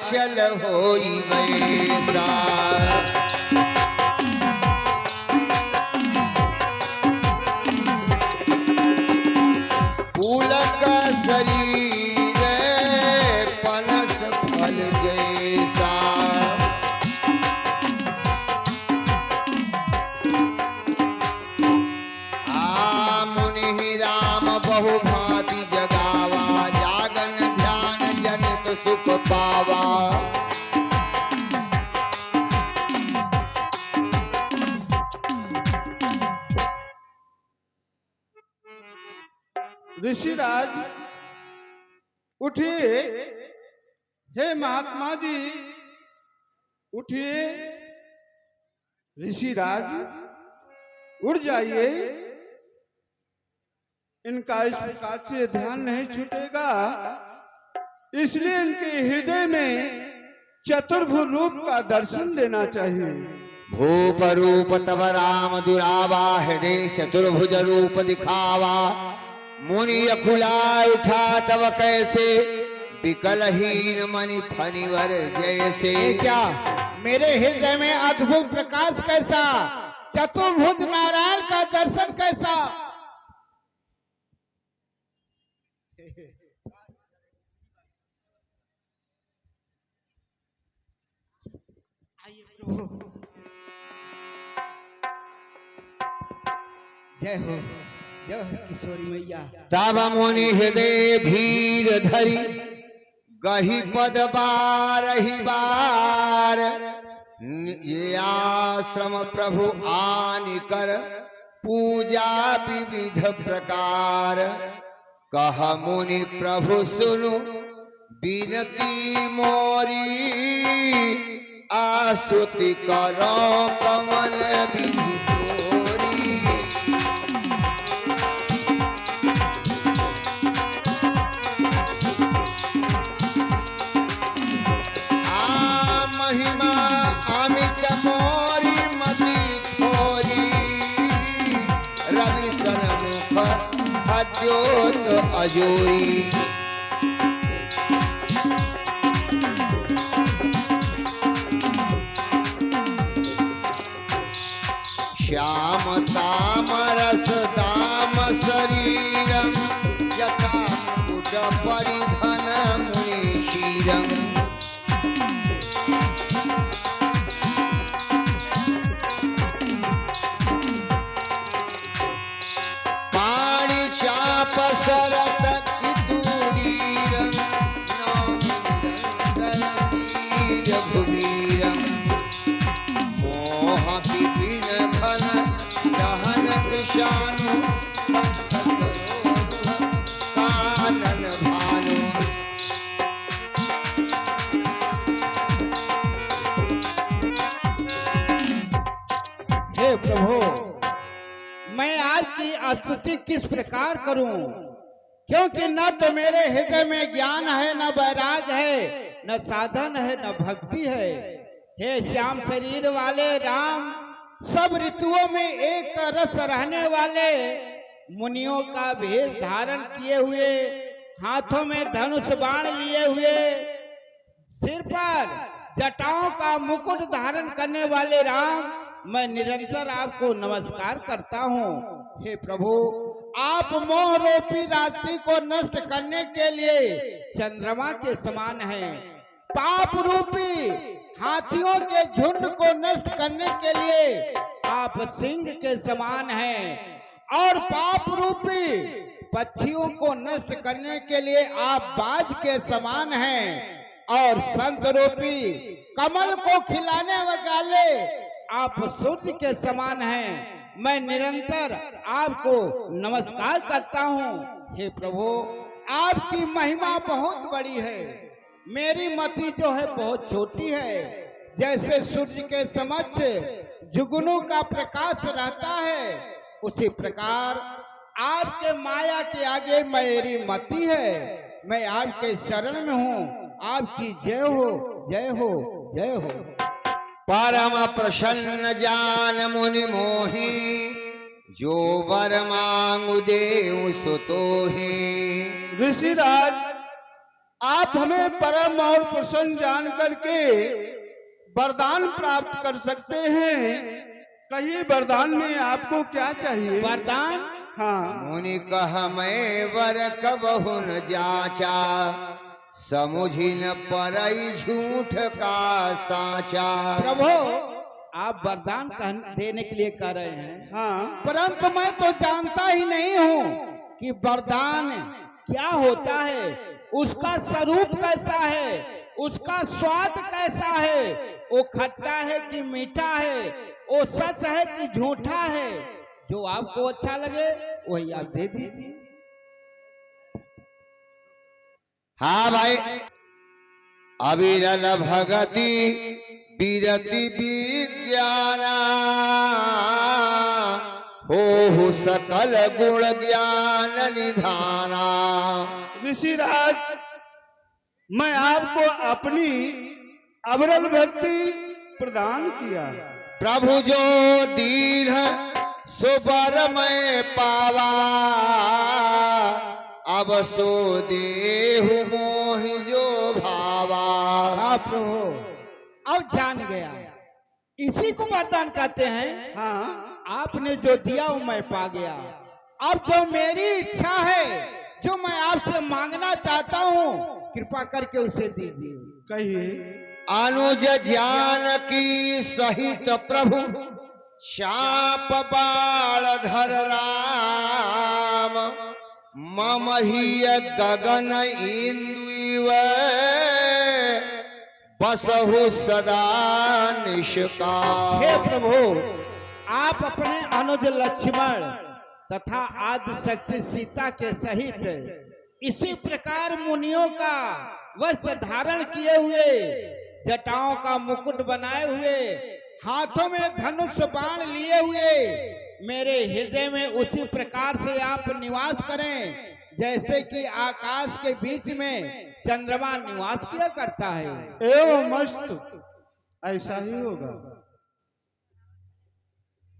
अचल होई वैसा। फूल का शरीर पनस फल जैसा। मुनि राम बहु भांति जगावा, जागन ध्यान जनित सुख पावा। ऋषिराज उठिए, हे महात्मा जी उठिए। ऋषिराज उठ जाइए, इनका इस प्रकार से ध्यान नहीं छूटेगा, इसलिए इनके हृदय में चतुर्भुज रूप का दर्शन देना चाहिए। भूप रूप तब राम दुरावा, हृदय चतुर्भुज रूप दिखावा। मुनि अखुला उठा तब कैसे, विकलहीन मणि फनिवर जैसे। क्या मेरे हृदय में अद्भुत प्रकाश कैसा, चतुर्भुज नारायण का दर्शन कैसा। जय हो, जय हो किशोरी मैया। तब मुनि हृदय धीर धरी, गही पद बारहि बार। ये आश्रम प्रभु आनि कर, पूजा विविध प्रकार। कह मुनि प्रभु सुनु बिनती मोरी, आस्तुति करो कमल विधि तोरी। महिमा अमित मोरी मति थोरी, रवि सन्मुख अद्योत अजोरी। श्याम ताम रस दाम शरीरम, जटा कुट परिधन मुनि शीरम। पाणि चाप सरत की दूरीरम, वीर भुवीरम। मोह विपिन घन दहन कृशानु, कानन भानु। हे प्रभु, मैं आपकी स्तुति किस प्रकार करूं, क्योंकि न तो मेरे हृदय में ज्ञान है, न वैराग है, न साधन है, न भक्ति है। हे श्याम शरीर वाले राम, सब ऋतुओं में एक रस रहने वाले, मुनियों का भेष धारण किए हुए, हाथों में धनुष बाण लिए हुए, सिर पर जटाओं का मुकुट धारण करने वाले राम, मैं निरंतर आपको नमस्कार करता हूँ। हे प्रभु, आप मोह रूपी रात्रि को नष्ट करने के लिए चंद्रमा के समान हैं, पाप रूपी हाथियों के झुंड को नष्ट करने के लिए आप सिंह के समान हैं, और पाप रूपी पक्षियों को नष्ट करने के लिए आप बाज के समान हैं, और संत रूपी कमल को खिलाने वाले आप सूर्य के समान हैं। मैं निरंतर आपको नमस्कार करता हूँ। हे प्रभु, आपकी महिमा बहुत बड़ी है, मेरी मति जो है बहुत छोटी है। जैसे सूर्य के समक्ष जुगनू का प्रकाश रहता है, उसी प्रकार आपके माया के आगे मेरी मति है। मैं आपके शरण में हूँ। आपकी जय हो, जय हो, जय हो। परम प्रसन्न जान मुनि मोहि, जो वर मांगु देउ सो तोहि। ऋषिराज आप हमें परम और प्रसन्न जान करके वरदान प्राप्त कर सकते हैं। कहिए वरदान में आपको क्या चाहिए? वरदान? हाँ। मुनि कह मैं वर कबहु न जाचा, समुझी न परई झूठ का साचा। प्रभु आप वरदान देने के लिए कह रहे हैं, हाँ। परंतु मैं तो जानता ही नहीं हूँ कि वरदान क्या होता है, उसका स्वरूप कैसा है, उसका स्वाद कैसा है, वो खट्टा है कि मीठा है, वो सच है कि झूठा है। जो आपको अच्छा लगे वही आप दे दीजिए। हाँ भाई, अविरल भगति विरति विज्ञाना, हो सकल गुण ज्ञान निधाना। ऋषिराज, मैं आपको अपनी अविरल भक्ति प्रदान किया। प्रभु जो दीन सुबर में पावा, अब सो देहु मोहि जो भावा। हाँ प्रभु, अब जान गया, इसी को वरदान कहते हैं। हाँ। आपने जो दिया वो मैं पा गया। अब जो मेरी इच्छा है, जो मैं आपसे मांगना चाहता हूँ, कृपा करके उसे दीजिए। कहिए। अनुज ज्ञान की सहित प्रभु, चाप बाल धर राम। मम ही गगन इंद्रिय, बसहु सदा निष्काम। हे प्रभु, आप अपने अनुज लक्ष्मण तथा आदि शक्ति सीता के सहित इसी प्रकार मुनियों का वस्त्र धारण किए हुए, जटाओं का मुकुट बनाए हुए, हाथों में धनुष बाण लिए हुए मेरे हृदय में उसी प्रकार से आप निवास करें, जैसे कि आकाश के बीच में चंद्रमा निवास किया करता है। एवं मस्त, ऐसा ही होगा।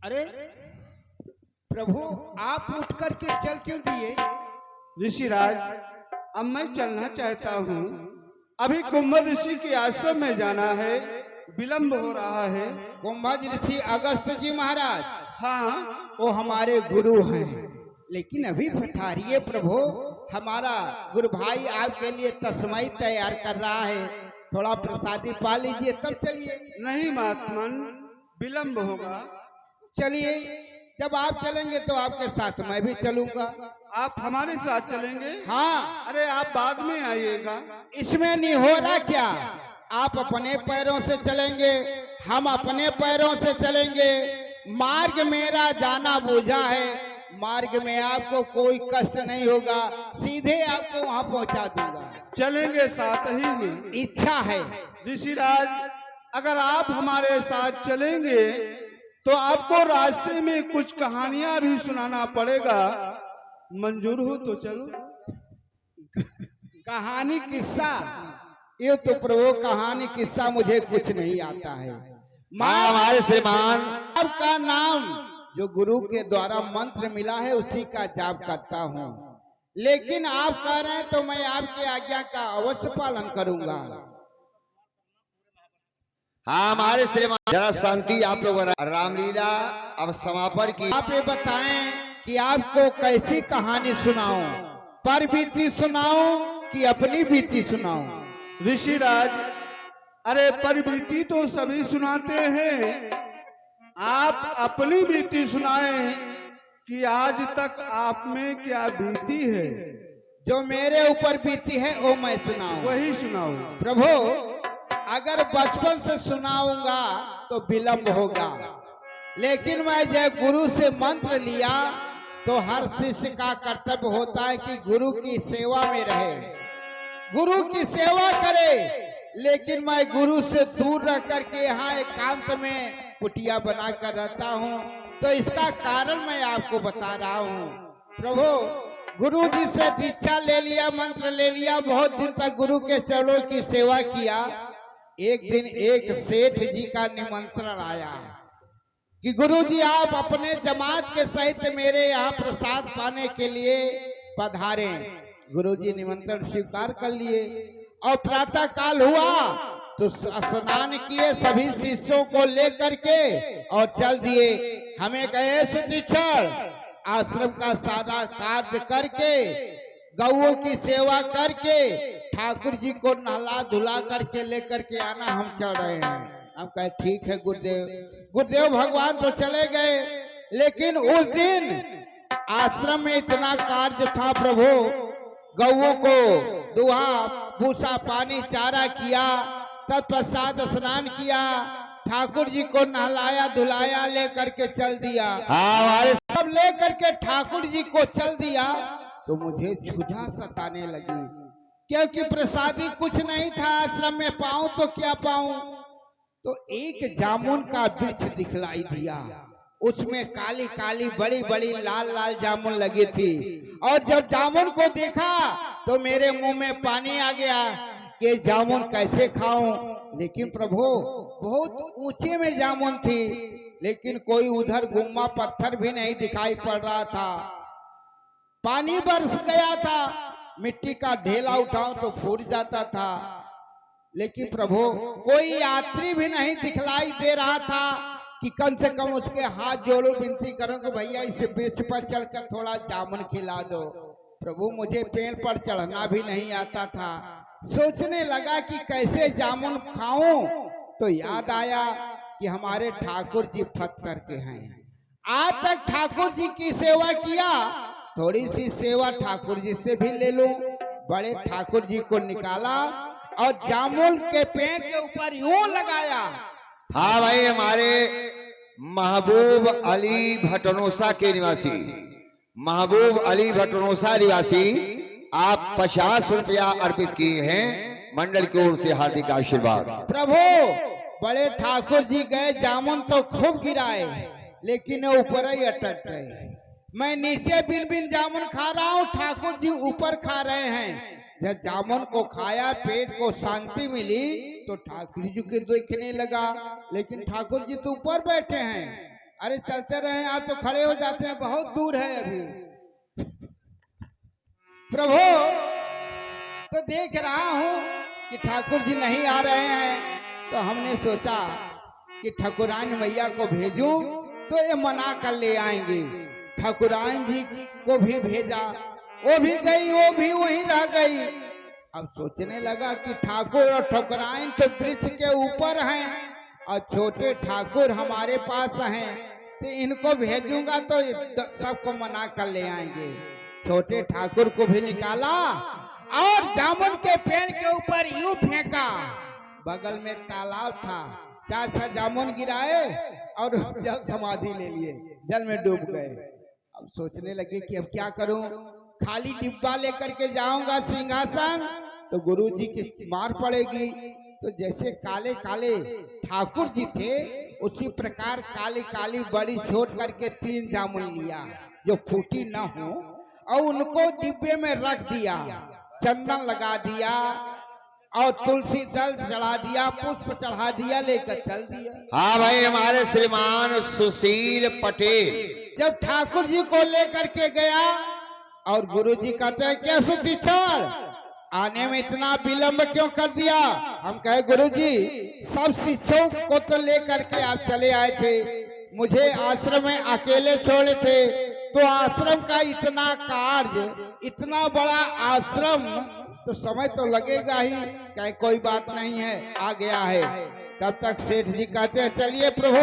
अरे प्रभु, आप उठ करके चल क्यों दिए? ऋषिराज, अब मैं चलना चाहता हूँ। अभी कुंभ ऋषि के आश्रम में जाना है, विलंब हो रहा है। कुंभज ऋषि अगस्त जी महाराज? हाँ। वो हमारे गुरु हैं, लेकिन अभी पठारिए प्रभु, हमारा गुरु भाई आपके लिए तस्मई तैयार कर रहा है, थोड़ा प्रसादी पा लीजिए तब चलिए। नहीं महात्मन, विलंब होगा। चलिए, जब आप चलेंगे तो आपके साथ मैं भी चलूंगा। आप हमारे साथ चलेंगे? हाँ। अरे आप बाद में आइएगा। इसमें नहीं हो रहा क्या? आप अपने पैरों से चलेंगे, हम अपने पैरों से चलेंगे। मार्ग मेरा जाना बूझा है, मार्ग में आपको कोई कष्ट नहीं होगा, सीधे आपको वहां पहुंचा दूंगा। चलेंगे साथ ही में। इच्छा है। ऋषिराज, अगर आप हमारे साथ चलेंगे तो आपको रास्ते में कुछ कहानियां भी सुनाना पड़ेगा। मंजूर हो तो चलो। कहानी किस्सा? ये तो प्रभु कहानी किस्सा मुझे कुछ नहीं आता है। हाँ हमारे श्रीमान, आपका नाम जो गुरु के द्वारा मंत्र मिला है उसी का जाप करता हूँ, लेकिन आप कह रहे हैं तो मैं आपकी आज्ञा का अवश्य पालन करूंगा। हाँ हमारे श्रीमान, जरा शांति आप लोग। रामलीला अब समापन की। आप ये बताएं कि आपको कैसी कहानी सुनाऊं, पर बीती सुनाऊं कि अपनी बीती सुनाऊं? ऋषिराज, अरे परिबीती तो सभी सुनाते हैं, आप अपनी बीती सुनाएं कि आज तक आप में क्या बीती है। जो मेरे ऊपर बीती है वो मैं सुनाऊं? वही सुनाओ। प्रभु, अगर बचपन से सुनाऊंगा तो विलंब होगा, लेकिन मैं जब गुरु से मंत्र लिया तो हर शिष्य का कर्तव्य होता है कि गुरु की सेवा में रहे, गुरु की सेवा करे। लेकिन मैं गुरु से दूर रह करके यहाँ एकांत में कुटिया बनाकर रहता हूँ, तो इसका कारण मैं आपको बता रहा हूँ। प्रभु, गुरु जी से दीक्षा ले लिया, मंत्र ले लिया, बहुत दिन तक गुरु के चरणों की सेवा किया। एक दिन एक सेठ जी का निमंत्रण आया कि गुरु जी आप अपने जमात के सहित मेरे यहाँ प्रसाद पाने के लिए पधारें। गुरुजी निमंत्रण स्वीकार कर लिए और प्रातः काल हुआ तो स्नान किए सभी शिष्यों को लेकर के और चल दिए। हमें कहे सुतीक्षण आश्रम का सारा कार्य करके गौओं की सेवा करके ठाकुर जी को नहला धुला करके लेकर के आना, हम चल रहे हैं। हम कहे ठीक है गुरुदेव। गुरुदेव भगवान तो चले गए, लेकिन उस दिन आश्रम में इतना कार्य था प्रभु, गौओं को दुहा भूसा पानी चारा किया, तत्पश्चात स्नान किया, ठाकुर जी को नहलाया धुलाया, लेकर के चल दिया। हमारे सब लेकर के ठाकुर जी को चल दिया तो मुझे क्षुधा सताने लगी, क्योंकि प्रसादी कुछ नहीं था आश्रम में, पाऊं तो क्या पाऊं। तो एक जामुन का वृक्ष दिखलाई दिया, उसमें काली काली बड़ी बड़ी लाल लाल जामुन लगी थी, और जब जामुन को देखा तो मेरे मुंह में पानी आ गया कि जामुन कैसे खाऊं। लेकिन प्रभु बहुत ऊंचे में जामुन थी, लेकिन कोई उधर गुम्मा पत्थर भी नहीं दिखाई पड़ रहा था। पानी बरस गया था, मिट्टी का ढेला उठाऊं तो फूट जाता था, लेकिन प्रभु कोई यात्री भी नहीं दिखलाई दे रहा था कि कम से कम उसके हाथ जोड़ो, विनती करो कि भैया इस वृक्ष पर चलकर थोड़ा जामुन खिला दो। प्रभु मुझे पेड़ पर चढ़ना भी नहीं आता था। सोचने लगा कि कैसे जामुन खाऊं, तो याद आया कि हमारे ठाकुर जी पत्थर के हैं। आज तक ठाकुर जी की सेवा किया, थोड़ी सी सेवा ठाकुर जी से भी ले लूं। बड़े ठाकुर जी को निकाला और जामुन के पेड़ के ऊपर यूं लगाया। हाँ भाई, हमारे महबूब अली भटनोसा के निवासी, महबूब अली भटनोसा निवासी, आप 50 रुपया अर्पित किए हैं, मंडल की ओर से हार्दिक आशीर्वाद। प्रभु बड़े ठाकुर जी गए, जामुन तो खूब गिराए, लेकिन ऊपर ही अटक गए। मैं नीचे बिन बिन जामुन खा रहा हूँ, ठाकुर जी ऊपर खा रहे हैं। जब जामुन को खाया, पेट को शांति मिली, तो ठाकुर जी को देखने लगा, लेकिन ठाकुर जी तो ऊपर बैठे हैं। अरे चलते रहे, आप तो खड़े हो जाते हैं, बहुत दूर है अभी। प्रभु तो देख रहा हूँ कि ठाकुर जी नहीं आ रहे हैं, तो हमने सोचा कि ठाकुरान मैया को भेजूं तो ये मना कर ले आएंगे। ठाकुरान जी को भी भेजा, वो भी गई, वो भी वहीं रह गई। अब सोचने लगा कि ठाकुर और ठाकुरान तो वृक्ष के ऊपर हैं और छोटे ठाकुर हमारे पास हैं, तो इनको भेजूंगा तो सबको मना कर ले आएंगे। छोटे ठाकुर को भी निकाला और जामुन के पेड़ के ऊपर यूं फेंका। बगल में तालाब था, 4-6 जामुन गिराए और जल समाधि ले लिए, जल में डूब गए। अब सोचने लगे कि अब क्या करूं, खाली डिब्बा लेकर के जाऊंगा सिंहासन तो गुरु जी की मार पड़ेगी। तो जैसे काले काले ठाकुर जी थे, उसी प्रकार काली काली बड़ी छोट करके 3 जामुन लिया जो फूटी ना हो, और उनको डिब्बे में रख दिया, चंदन लगा दिया और तुलसी दल चढ़ा दिया, पुष्प चढ़ा दिया, लेकर चल दिया। हाँ भाई, हमारे श्रीमान सुशील पटेल जब ठाकुर जी को लेकर के गया और गुरु जी कहते हैं क्या सुतीक्षण, आने में इतना विलंब क्यों कर दिया? हम कहे गुरु जी सब शिष्यों को तो लेकर के आप चले आए थे, मुझे आश्रम में अकेले छोड़े थे, तो आश्रम का इतना कार्य, इतना बड़ा आश्रम, तो समय तो लगेगा ही। कहे कोई बात नहीं है, आ गया है। तब तक सेठ जी कहते हैं चलिए प्रभु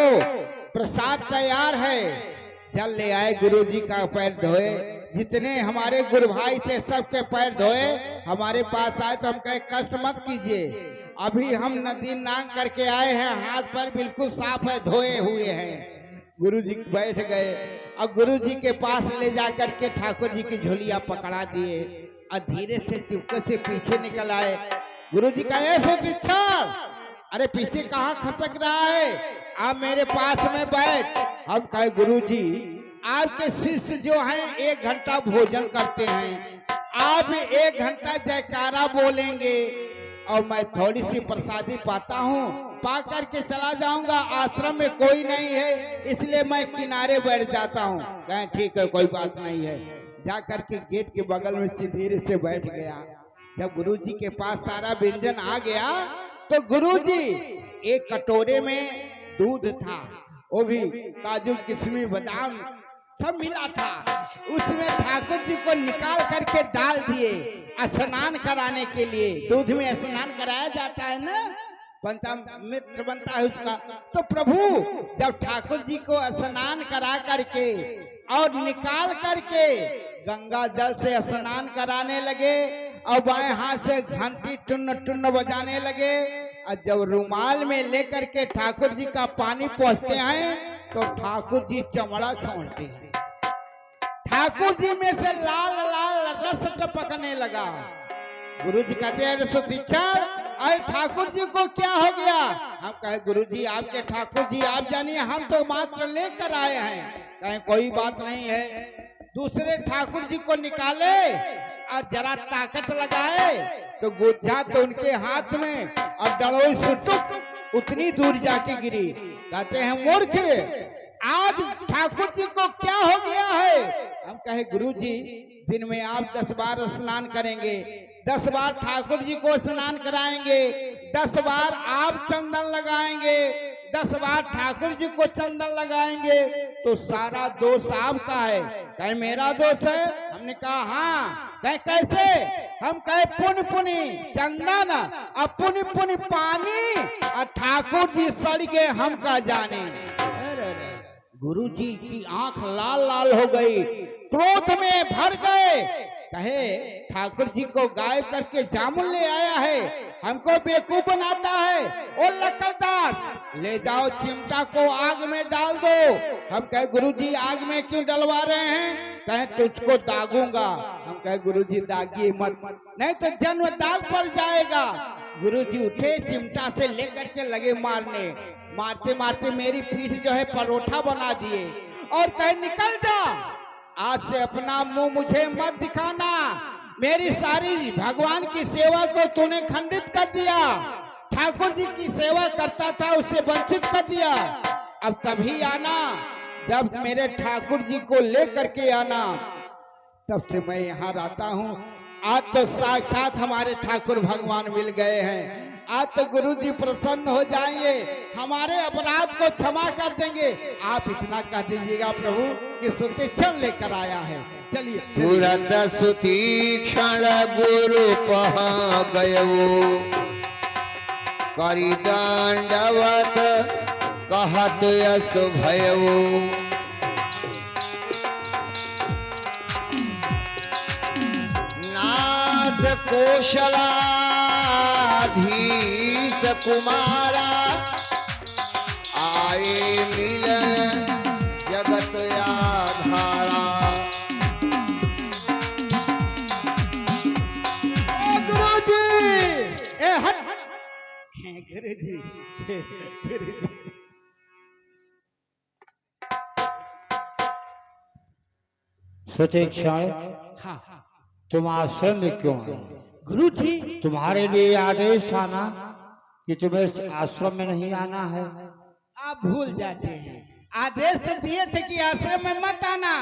प्रसाद तैयार है। जल ले आए, गुरु जी का पैर धोए, जितने हमारे गुरु भाई थे सबके पैर धोए। हमारे पास आए तो हम कहे कष्ट मत कीजिए, अभी हम नदी नांग करके आए हैं, हाथ पैर बिल्कुल साफ है, धोए हुए हैं। गुरु जी बैठ गए और गुरु जी के पास ले जा करके ठाकुर जी की झोलियां पकड़ा दिए और धीरे से चुपके से पीछे निकल आए। गुरु जी का ऐसे दीक्षा, अरे पीछे कहाँ खसक रहा है, आप मेरे पास में बैठ। हम कहे गुरु जी आपके शिष्य जो हैं 1 घंटा भोजन करते हैं, आप 1 घंटा जयकारा बोलेंगे और मैं थोड़ी सी प्रसादी पाता हूँ, पा करके चला जाऊंगा, आश्रम में कोई नहीं है, इसलिए मैं किनारे बैठ जाता हूँ। कहें ठीक है कोई बात नहीं है। जा करके गेट के बगल में धीरे से बैठ गया। जब गुरुजी के पास सारा व्यंजन आ गया तो गुरुजी एक कटोरे में दूध था, वो भी काजू किशमिश बादाम सब मिला था, उसमें ठाकुर जी को निकाल करके डाल दिए स्नान कराने के लिए। दूध में स्नान कराया जाता है ना, पंचामृत बनता है उसका। तो प्रभु जब ठाकुर जी को स्नान करा करके और निकाल करके गंगा जल से स्नान कराने लगे और बाएं हाथ से घंटी टुन्न टुन्न बजाने लगे, और जब रुमाल में लेकर के ठाकुर जी का पानी पहुंचते हैं तो ठाकुर जी चमड़ा छोड़ते हैं। ठाकुर जी में से लाल लाल रस टपकने लगा। गुरु जी कहते हैं सुशिक्षण, अरे ठाकुर जी को क्या हो गया? हम कहे गुरु जी आपके ठाकुर जी आप जानिए, हम तो मात्र लेकर आए हैं। कहे कोई बात नहीं है। दूसरे ठाकुर जी को निकाले और जरा ताकत लगाए तो गुज्जा तो उनके हाथ में और डलोई सुटुक उतनी दूर जाके गिरी। कहते हैं मूर्ख, आज ठाकुर जी को क्या हो गया है? हम कहे गुरु जी दिन में आप 10 बार स्नान करेंगे, 10 बार ठाकुर जी को स्नान कराएंगे, 10 बार आप चंदन लगाएंगे, 10 बार ठाकुर जी को चंदन लगाएंगे तो सारा दोष आपका है। कहे मेरा दोष है? हमने कहा हाँ। कहे कैसे? हम कहे पुनि पुनि चंदन और पुनि पुनि पानी और ठाकुर जी सड़ गए हम का जाने। गुरु जी की आंख लाल लाल हो गई, क्रोध में भर गए। कहे ठाकुर जी को गायब करके जामुन ले आया है, हमको बेवकूफ बनाता है। ओ लकड़दार ले जाओ चिमटा को आग में डाल दो। हम कहे गुरु जी आग में क्यों डलवा रहे हैं? कहे तुझको दागूंगा। हम कहे गुरु जी दागिए मत, नहीं तो जन्म दाग पड़ जाएगा। गुरु जी उठे चिमटा से लेकर के लगे मारने, मारते मारते मेरी पीठ जो है परोठा बना दिए और कहे निकल जा, आज से अपना मुंह मुझे मत दिखाना। मेरी सारी भगवान की सेवा को तूने खंडित कर दिया, ठाकुर जी की सेवा करता था उससे वंचित कर दिया। अब तभी आना जब मेरे ठाकुर जी को लेकर के आना, तब से मैं यहाँ रहता हूँ। आज तो साक्षात हमारे ठाकुर भगवान मिल गए हैं। आज तो गुरु जी प्रसन्न हो जाएंगे, हमारे अपराध को क्षमा कर देंगे। आप इतना कह दीजिएगा प्रभु कि सुतीक्षण लेकर आया है। चलिए तुरत सुतीक्षण गुरु पहा गयो, करी दंडवत कहत यश भयो। नाथ कौशलाधीश कुमारा, आए मिलन जगत आधारा। गुरु जी ए हट, गुरु जी गुरु जी सुतीक्षण, हाँ तुम आश्रम में क्यों आए? गुरु जी तुम्हारे लिए आदेश था ना कि तुम्हें इस आश्रम में नहीं आना है। आप भूल जाते हैं, आदेश तो दिए थे कि आश्रम में मत आना,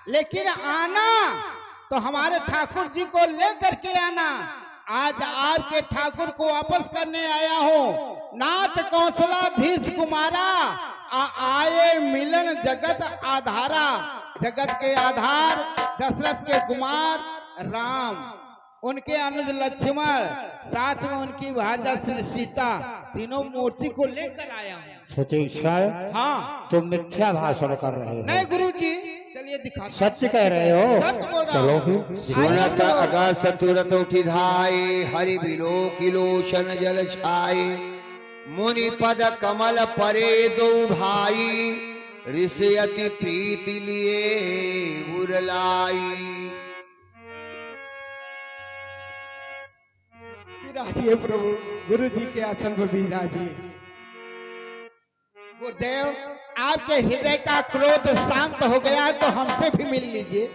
लेकिन आना तो हमारे ठाकुर जी को लेकर के आना। आज आपके ठाकुर को वापस करने आया हूँ। नाथ कौशलाधीश कुमारा, आए मिलन जगत आधारा। जगत के आधार दशरथ के कुमार राम, उनके अनुज लक्ष्मण, साथ में उनकी भाजा श्री सीता, तीनों मूर्ति को लेकर आया हूँ। सुतीक्षण, हाँ तुम मिथ्या भाषण कर रहे हो। नहीं गुरु जी, चलिए दिखा। सत्य कह रहे हो? सत्य बोल रहा चलो हूं। फिर। सुनत अगस्त तुरत उठि धाये, हरि बिलो किलोचन जल छाये। मुनि पद कमल परे दो भाई, ऋषि अति प्रीति लिए उरलाई। विराजिए प्रभु, गुरु जी के आसन पर विराजिए। गुरुदेव, आपके हृदय का क्रोध शांत हो गया है तो हमसे भी मिल लीजिए।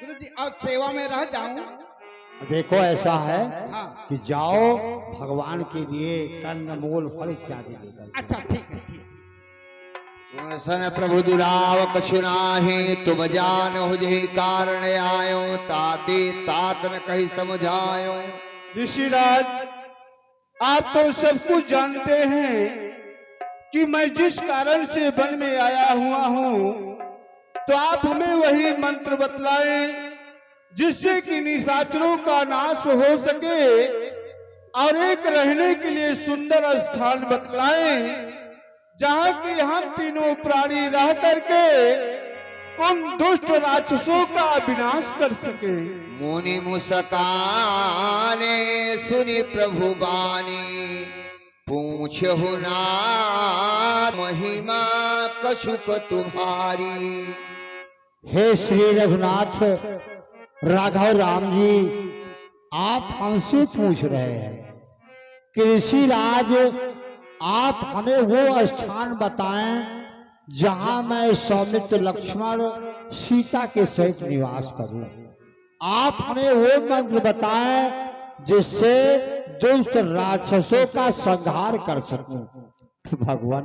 गुरु जी और सेवा में रह जाऊं। देखो ऐसा है हाँ कि जाओ भगवान के लिए कंदमूल फल इत्यादि लेकर। अच्छा ठीक है, ठीक। तुम सन प्रभु दुराव कछु नाहि, तुम जान हो जही कारण आयो, ताते तात न कही समझायो। ऋषिराज, आप तो सब कुछ जानते हैं कि मैं जिस कारण से वन में आया हुआ हूँ, तो आप हमें वही मंत्र बतलाएं जिससे कि निशाचरों का नाश हो सके, और एक रहने के लिए सुंदर स्थान बतलाएं जहाँ की हम तीनों प्राणी रह करके उन दुष्ट राक्षसों का विनाश कर सके। मुनि मुस्काने सुनि प्रभु बानी, पूछहु नाथ महिमा कछुक तुम्हारी। हे श्री रघुनाथ राघव राम जी, आप हमसे पूछ रहे हैं कि ऋषिराज आप हमें वो स्थान बताएं जहां मैं सौमित्र लक्ष्मण सीता के सहित निवास करूं। आप हमें वो मंत्र बताएं जिससे दुष्ट राक्षसों का संहार कर सकूं। भगवान